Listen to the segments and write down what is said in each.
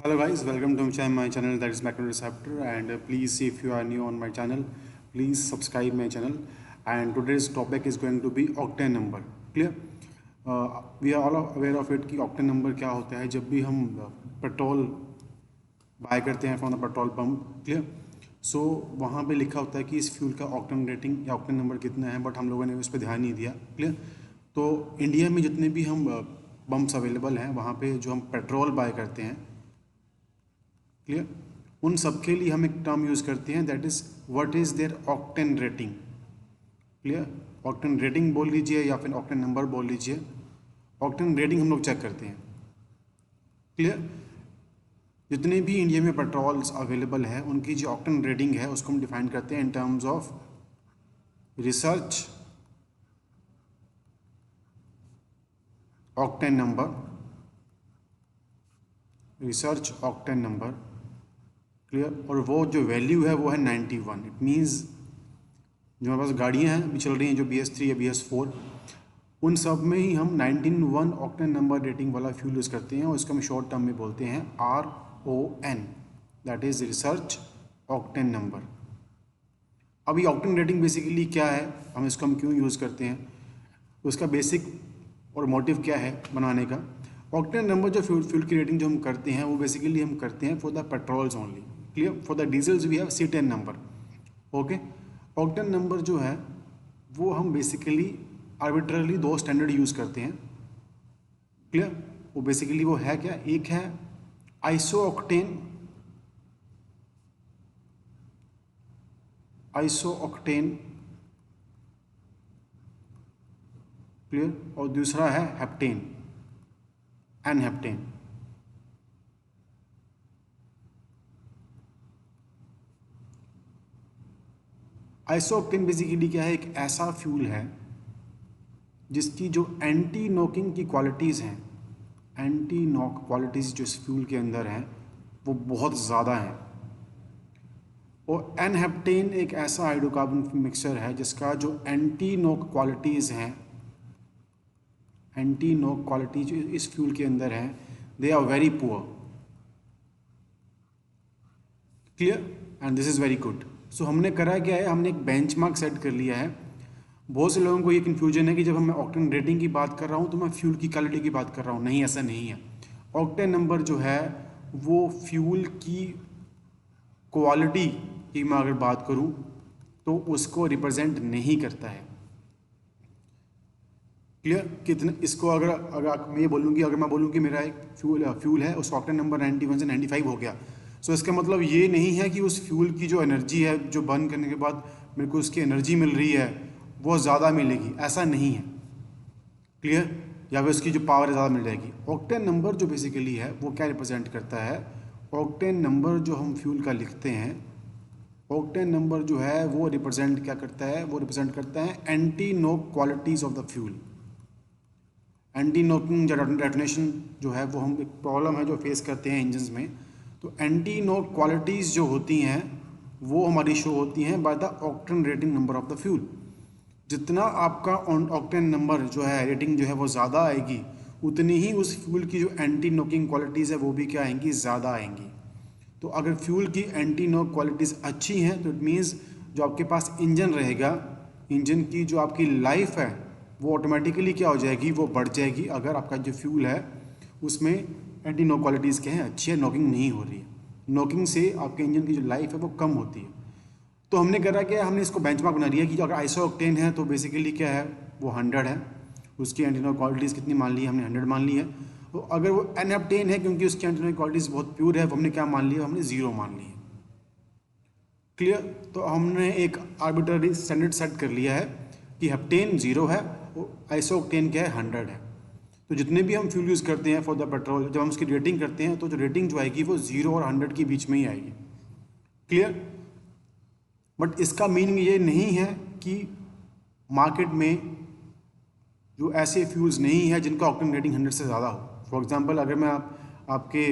Hello guys, welcome to my channel that is Macro Receptor, and please, if you are new on my channel, please subscribe my channel. And today's topic is going to be octane number. Clear? We are all aware of it कि octane number क्या होता है जब भी हम petrol buy करते हैं from the petrol pump. Clear? So वहाँ पे लिखा होता है कि इस फ्यूल का ऑक्टेन रेटिंग या ऑक्टेन नंबर कितना है, बट हम लोगों ने उस पर ध्यान नहीं दिया. क्लियर? तो इंडिया में जितने भी हम पंप्स अवेलेबल हैं वहाँ पे जो हम पेट्रोल बाय करते हैं, क्लियर, उन सब के लिए हम एक टर्म यूज़ करते हैं, that is what is their octane rating. Clear? Octane rating बोल लीजिए या फिर ऑक्टेन नंबर बोल लीजिए. ऑक्टेन रेटिंग हम लोग चेक करते हैं. क्लियर? जितने भी इंडिया में पेट्रोल्स अवेलेबल है उनकी जो ऑक्टेन रेटिंग है उसको हम डिफाइन करते हैं in terms of research octane number. Research octane number. Clear? और वो जो वैल्यू है वो है 91. इट मीन्स जो हमारे पास गाड़ियाँ हैं अभी चल रही हैं जो BS3 या BS4, उन सब में ही हम 91 ऑक्टेन नंबर रेटिंग वाला फ्यूल यूज़ करते हैं और इसको हम शॉर्ट टर्म में बोलते हैं RON, that is research octane number. अब ये ऑक्टेन रेटिंग बेसिकली क्या है, हम क्यों यूज़ करते हैं, उसका बेसिक और मोटिव क्या है बनाने का. ऑक्टेन नंबर जो फ्यूल की रेटिंग जो हम करते हैं वो बेसिकली हम करते हैं for the petrols only. Clear? For the diesels we have C10 number. Okay. Octane number जो है वो हम बेसिकली आर्बिट्रली दो स्टैंडर्ड यूज़ करते हैं. क्लियर? वो बेसिकली वो है क्या, एक है आइसोऑक्टेन, क्लियर, और दूसरा है हेप्टेन, एनहेप्टेन. आइसोऑक्टेन बेसिकली क्या है, एक ऐसा फ्यूल है जिसकी जो एंटी नॉकिंग की क्वालिटीज़ हैं, एंटी नॉक क्वालिटीज़ जो इस फ्यूल के अंदर हैं वो बहुत ज़्यादा हैं. और एनहेप्टेन एक ऐसा हाइड्रोकार्बन मिक्सचर है जिसका जो एंटी नॉक क्वालिटीज़ हैं, एंटी नॉक क्वालिटी जो इस फ्यूल के अंदर है, they are very poor. Clear? And this is very good. So हमने करा क्या है, हमने एक बेंचमार्क सेट कर लिया है. बहुत से लोगों को ये कन्फ्यूजन है कि जब मैं ऑक्टेन रेटिंग की बात कर रहा हूँ तो मैं फ्यूल की क्वालिटी की बात कर रहा हूँ. नहीं, ऐसा नहीं है. ऑक्टेन नंबर जो है वो फ्यूल की क्वालिटी की मैं अगर बात करूँ तो उसको रिप्रेजेंट नहीं करता है. क्लियर? कितने इसको अगर मैं ये बोलूँ कि अगर मैं बोलूँ कि मेरा एक फ्यूल है उस ऑक्टेन नंबर 91 से 95 हो गया, सो इसका मतलब ये नहीं है कि उस फ्यूल की जो एनर्जी है जो बर्न करने के बाद मेरे को उसकी एनर्जी मिल रही है वो ज़्यादा मिलेगी, ऐसा नहीं है. क्लियर? या फिर उसकी जो पावर है ज़्यादा मिल जाएगी. ऑक्टेन नंबर जो बेसिकली है वो क्या रिप्रेजेंट करता है, ऑक्टेन नंबर जो हम फ्यूल का लिखते हैं, ऑक्टेन नंबर जो है वो रिप्रेजेंट क्या करता है, वो रिप्रेजेंट करता है एंटी नोक qualities of the fuel. Anti knocking detonation जो है वो हम एक प्रॉब्लम है जो फेस करते हैं इंजन्स में. तो एंटी नोक क्वालिटीज़ जो होती हैं वो हमारी शो होती हैं by the octane rating number of the fuel. जितना आपका ऑक्टेन नंबर जो है रेटिंग जो है वो ज़्यादा आएगी, उतनी ही उस फ्यूल की जो एंटी नोकिंग क्वालिटीज़ है वो भी क्या आएंगी, ज़्यादा आएंगी. तो अगर फ्यूल की एंटी नोक क्वालिटीज़ अच्छी हैं तो इट मीन्स जो आपके पास इंजन रहेगा, इंजन की जो आपकी लाइफ है वो ऑटोमेटिकली क्या हो जाएगी, वो बढ़ जाएगी अगर आपका जो फ्यूल है उसमें एंटी नोक क्वालिटीज़ क्या है, अच्छी है, नॉकिंग नहीं हो रही है. नॉकिंग से आपके इंजन की जो लाइफ है वो कम होती है. तो हमने करा क्या, हमने इसको बेंचमार्क बना लिया कि अगर आइसो ऑक्टेन है तो बेसिकली क्या है वो 100 है. उसकी एंटी नॉक क्वालिटीज़ कितनी मान ली है, हमने 100 मान ली है. तो अगर वो एनहेप्टेन है क्योंकि उसकी एंटी नॉक क्वालिटीज़ बहुत प्योर है, वो हमने क्या मान लिया, हमने 0 मान ली है. क्लियर? तो हमने एक आर्बिट्ररी स्टैंडर्ड सेट कर लिया है कि हेप्टेन 0 है और आइसो ऑक्टेन क्या है, 100 है. तो जितने भी हम फ्यूल यूज़ करते हैं फॉर द पेट्रोल, जब हम उसकी रेटिंग करते हैं तो जो रेटिंग जो आएगी वो 0 और 100 के बीच में ही आएगी. क्लियर? बट इसका मीनिंग ये नहीं है कि मार्केट में जो ऐसे फ्यूल्स नहीं है जिनका ऑक्टेन रेटिंग 100 से ज़्यादा हो. फॉर एग्जांपल अगर मैं आपके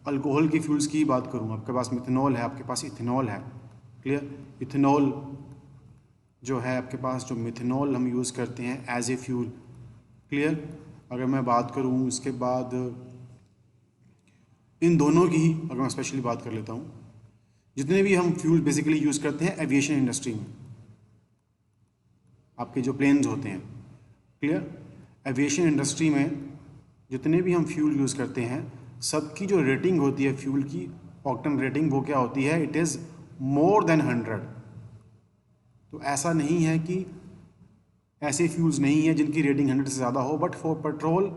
अल्कोहल की फ्यूल्स की बात करूं, आपके पास मिथेनॉल है, आपके पास इथेनॉल है. क्लियर? इथेनॉल जो है आपके पास, जो मिथेनॉल हम यूज़ करते हैं एज ए फ्यूल. क्लियर? अगर मैं बात करूं उसके बाद इन दोनों की ही अगर मैं स्पेशली बात कर लेता हूँ, जितने भी हम फ्यूल बेसिकली यूज़ करते हैं एविएशन इंडस्ट्री में, आपके जो प्लेन्स होते हैं, क्लियर, एविएशन इंडस्ट्री में जितने भी हम फ्यूल यूज़ करते हैं सबकी जो रेटिंग होती है फ्यूल की, ऑक्टेन रेटिंग, वो क्या होती है, इट इज़ मोर देन 100। तो ऐसा नहीं है कि ऐसे फ्यूल्स नहीं है जिनकी रेटिंग 100 से ज़्यादा हो, but for petrol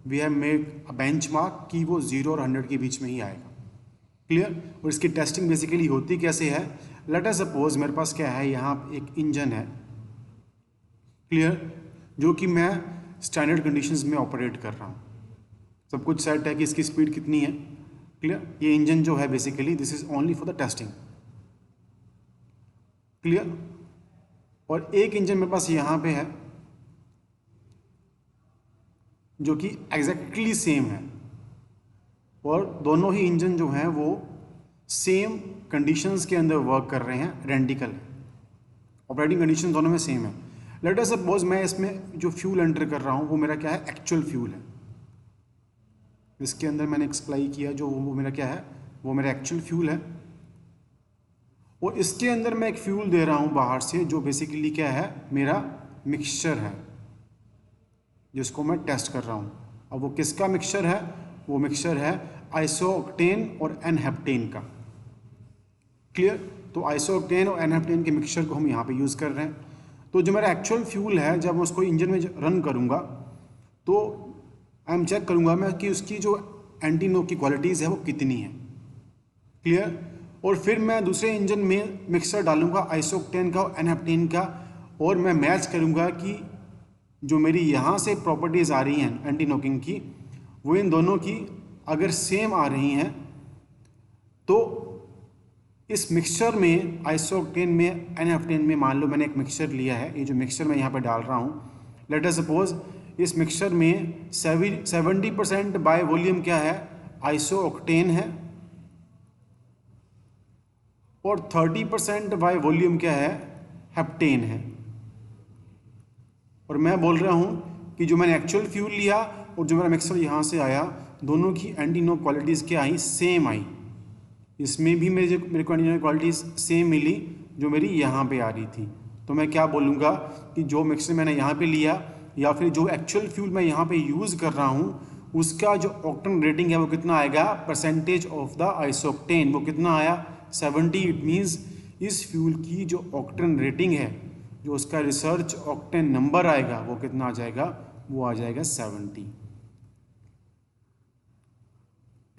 we have made a benchmark कि वो 0 और 100 के बीच में ही आएगा, क्लियर। और इसकी टेस्टिंग बेसिकली होती कैसे है, लेट अस सपोज मेरे पास क्या है, यहाँ एक इंजन है, क्लियर, जो कि मैं स्टैंडर्ड कंडीशंस में ऑपरेट कर रहा हूँ, सब कुछ सेट है कि इसकी स्पीड कितनी है, क्लियर। ये इंजन जो है basically this is only for the testing, clear. और एक इंजन मेरे पास यहाँ पे है जो कि एग्जैक्टली सेम है, और दोनों ही इंजन जो हैं वो सेम कंडीशंस के अंदर वर्क कर रहे हैं, आइडेंटिकल है, ऑपरेटिंग कंडीशन दोनों में सेम है। लेट अस सपोज मैं इसमें जो फ्यूल एंटर कर रहा हूँ वो मेरा क्या है, एक्चुअल फ्यूल है, इसके अंदर मैंने एक्सप्लाई किया जो वो मेरा क्या है, वो मेरा एक्चुअल फ्यूल है, और इसके अंदर मैं एक फ्यूल दे रहा हूँ बाहर से जो बेसिकली क्या है, मेरा मिक्सचर है जिसको मैं टेस्ट कर रहा हूँ। अब वो किसका मिक्सचर है, वो मिक्सचर है आइसोऑक्टेन और एनहेप्टेन का, क्लियर। तो आइसोऑक्टेन और एनहेप्टेन के मिक्सचर को हम यहाँ पे यूज़ कर रहे हैं। तो जो मेरा एक्चुअल फ्यूल है जब मैं उसको इंजन में रन करूँगा तो आई एम चेक करूँगा मैं कि उसकी जो एंटी नोक की क्वालिटीज़ है वो कितनी है, क्लियर। और फिर मैं दूसरे इंजन में मिक्सचर डालूंगा आइसोऑक्टेन का और एनहेप्टेन का, और मैं मैच करूँगा कि जो मेरी यहाँ से प्रॉपर्टीज़ आ रही हैं एंटी नोकिंग की वो इन दोनों की अगर सेम आ रही हैं तो इस मिक्सचर में आइसोऑक्टेन में एनहेप्टेन में मान लो मैंने एक मिक्सचर लिया है, ये जो मिक्सचर मैं यहाँ पे डाल रहा हूँ, लेट अस सपोज इस मिक्सचर में 70% बाय वॉल्यूम क्या है, आइसोऑक्टेन है, और 30% बाय वॉल्यूम क्या है, हेप्टेन है। और मैं बोल रहा हूँ कि जो मैंने एक्चुअल फ्यूल लिया और जो मेरा मिक्सर यहाँ से आया दोनों की एंटी नोक क्वालिटीज़ क्या आई, सेम आई। इसमें भी मेरे को एंटी नोक क्वालिटीज़ सेम मिली जो मेरी यहाँ पे आ रही थी। तो मैं क्या बोलूँगा कि जो मिक्सर मैंने यहाँ पे लिया या फिर जो एक्चुअल फ्यूल मैं यहाँ पे यूज़ कर रहा हूँ उसका जो ऑक्टेन रेटिंग है वो कितना आएगा, परसेंटेज ऑफ द आइसोक्टेन वो कितना आया, 70। इट मीन्स इस फ्यूल की जो ऑक्टेन रेटिंग है, जो उसका रिसर्च ऑक्टेन नंबर आएगा वो कितना आ जाएगा, वो आ जाएगा 70।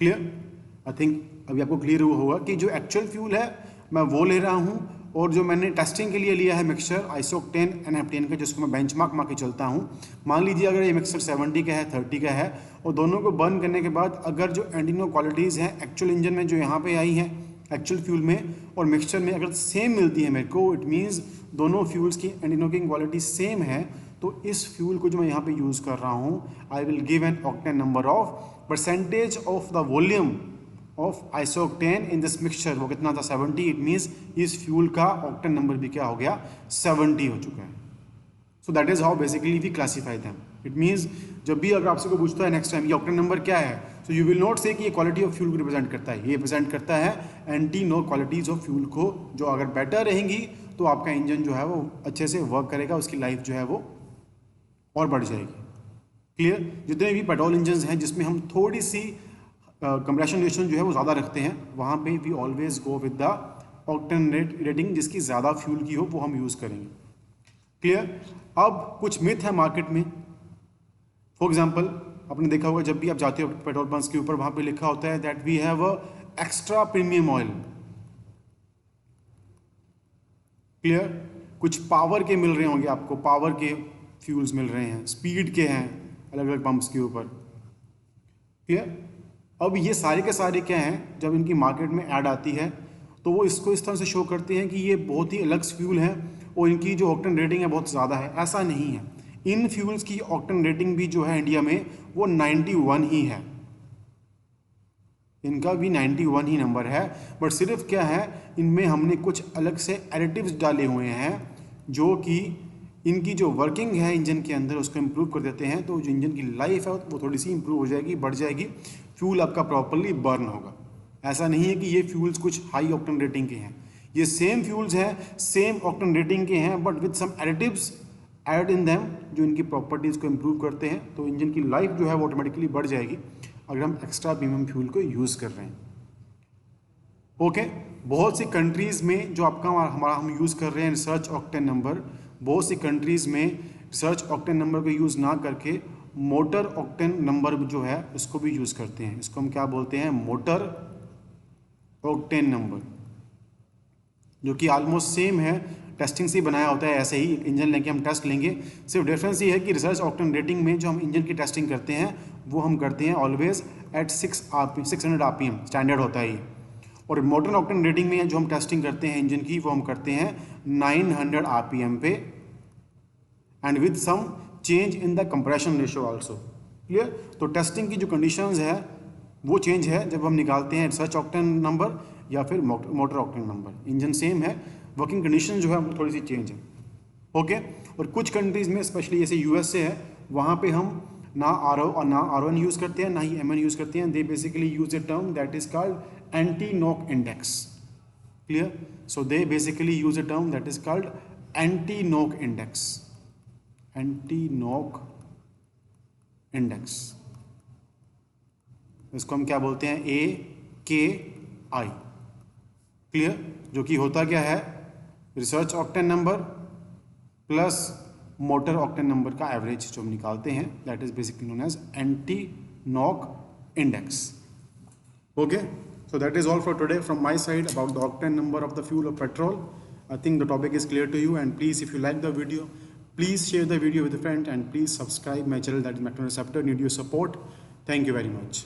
क्लियर, आई थिंक अभी आपको क्लियर हुआ होगा कि जो एक्चुअल फ्यूल है मैं वो ले रहा हूँ, और जो मैंने टेस्टिंग के लिए लिया है मिक्सचर आइसोक्टेन एनहेप्टेन का जिसको मैं बेंचमार्क मान के चलता हूँ, मान लीजिए अगर ये मिक्सचर 70 का है 30 का है, और दोनों को बर्न करने के बाद अगर जो एंटीनो क्वालिटीज़ हैं एक्चुअल इंजन में जो यहाँ पे आई हैं एक्चुअल फ्यूल में और मिक्सचर में अगर सेम मिलती है मेरे को, इट मीन्स दोनों फ्यूल्स की एंटीनो की क्वालिटी सेम है, तो इस फ्यूल को जो मैं यहाँ पे यूज़ कर रहा हूँ I will give an octane number of percentage of the volume of isooctane in this mixture, वो कितना था, 70। इट मीन्स इस फ्यूल का ऑक्टेन नंबर भी क्या हो गया, 70 हो चुका है। So that is how basically we classify them. It means जब भी अगर आपसे को पूछता है नेक्स्ट टाइम ये ऑक्टेन नंबर क्या है, so you will not say कि ये क्वालिटी ऑफ फ्यूल को रिप्रेजेंट करता है, ये रिप्रेजेंट करता है anti knock qualities of fuel को, जो अगर बेटर रहेंगी तो आपका इंजन जो है वो अच्छे से वर्क करेगा, उसकी लाइफ जो है वो और बढ़ जाएगी। क्लियर, जितने भी पेट्रोल इंजन हैं जिसमें हम थोड़ी सी कंप्रेशन रेशियो जो है वो ज़्यादा रखते हैं, वहाँ पे we always go with the octane rating जिसकी ज़्यादा फ्यूल की हो वो हम यूज़ करेंगे। क्लियर, अब कुछ मिथ है मार्केट में। फॉर एग्जांपल आपने देखा होगा जब भी आप जाते हो पेट्रोल पंप्स के ऊपर वहाँ पे लिखा होता है that we have a extra premium oil. Clear, कुछ पावर के मिल रहे होंगे आपको, पावर के फ्यूल्स मिल रहे हैं, स्पीड के हैं अलग अलग पंप्स के ऊपर। क्लियर, अब ये सारे के सारे क्या हैं, जब इनकी मार्केट में ऐड आती है तो वो इसको इस तरह से शो करते हैं कि ये बहुत ही अलग फ्यूल है और इनकी जो ऑक्टेन रेटिंग है बहुत ज़्यादा है। ऐसा नहीं है, इन फ्यूल्स की ऑक्टेन रेटिंग भी जो है इंडिया में वो 91 ही है, इनका भी 91 ही नंबर है। बट सिर्फ क्या है, इनमें हमने कुछ अलग से एडिटिव्स डाले हुए हैं जो कि इनकी जो वर्किंग है इंजन के अंदर उसको इम्प्रूव कर देते हैं, तो जो इंजन की लाइफ है वो थोड़ी सी इम्प्रूव हो जाएगी, बढ़ जाएगी, फ्यूल आपका प्रॉपरली बर्न होगा। ऐसा नहीं है कि ये फ्यूल्स कुछ हाई ऑक्टेन रेटिंग के हैं, ये सेम फ्यूल्स हैं, सेम ऑक्टेन रेटिंग के हैं, but with some additives add in them जो इनकी प्रॉपर्टीज़ को इम्प्रूव करते हैं। तो इंजन की लाइफ जो है वो ऑटोमेटिकली बढ़ जाएगी अगर हम एक्स्ट्रा प्रीमियम फ्यूल को यूज़ कर रहे हैं। ओके, बहुत सी कंट्रीज़ में जो आपका हमारा हम यूज़ कर रहे हैं रिसर्च ऑक्टेन नंबर, बहुत सी कंट्रीज़ में रिसर्च ऑक्टेन नंबर को यूज़ ना करके मोटर ऑक्टेन नंबर जो है उसको भी यूज़ करते हैं। इसको हम क्या बोलते हैं, मोटर ऑक्टेन नंबर, जो कि ऑलमोस्ट सेम है, टेस्टिंग से ही बनाया होता है। ऐसे ही इंजन लेके हम टेस्ट लेंगे, सिर्फ डिफरेंस ये है कि रिसर्च ऑक्टेन रेटिंग में जो हम इंजन की टेस्टिंग करते हैं वो हम करते हैं ऑलवेज एट 600 RPM, स्टैंडर्ड होता है ये। और मोटर ऑक्टेन रेटिंग में जो हम टेस्टिंग करते हैं इंजन की वो हम करते हैं 900 RPM पे, and with some change in the compression ratio also. Clear? तो टेस्टिंग की जो कंडीशंस है वो चेंज है जब हम निकालते हैं रिसर्च ऑक्टेन नंबर या फिर motor octane number. Engine same है, वर्किंग कंडीशन जो है वो थोड़ी सी चेंज है। ओके, और कुछ कंट्रीज़ में स्पेशली जैसे USA है, वहाँ पे हम ना RO1 यूज़ करते हैं, ना ही MN यूज़ करते हैं। They basically use a term that is called anti knock index. Clear? So they basically use a term that is called anti knock index, anti knock index. इसको हम क्या बोलते हैं, AKI। क्लियर? जो कि होता क्या है, research octane number plus motor octane number का एवरेज जो हम निकालते हैं, that is basically known as anti knock index. Okay, so that is all for today from my side about the octane number of the fuel of petrol. I think the topic is clear to you, and please, if you like the video, please share the video with a friend, and please subscribe my channel, that is Macton Receptor. Need your support. Thank you very much.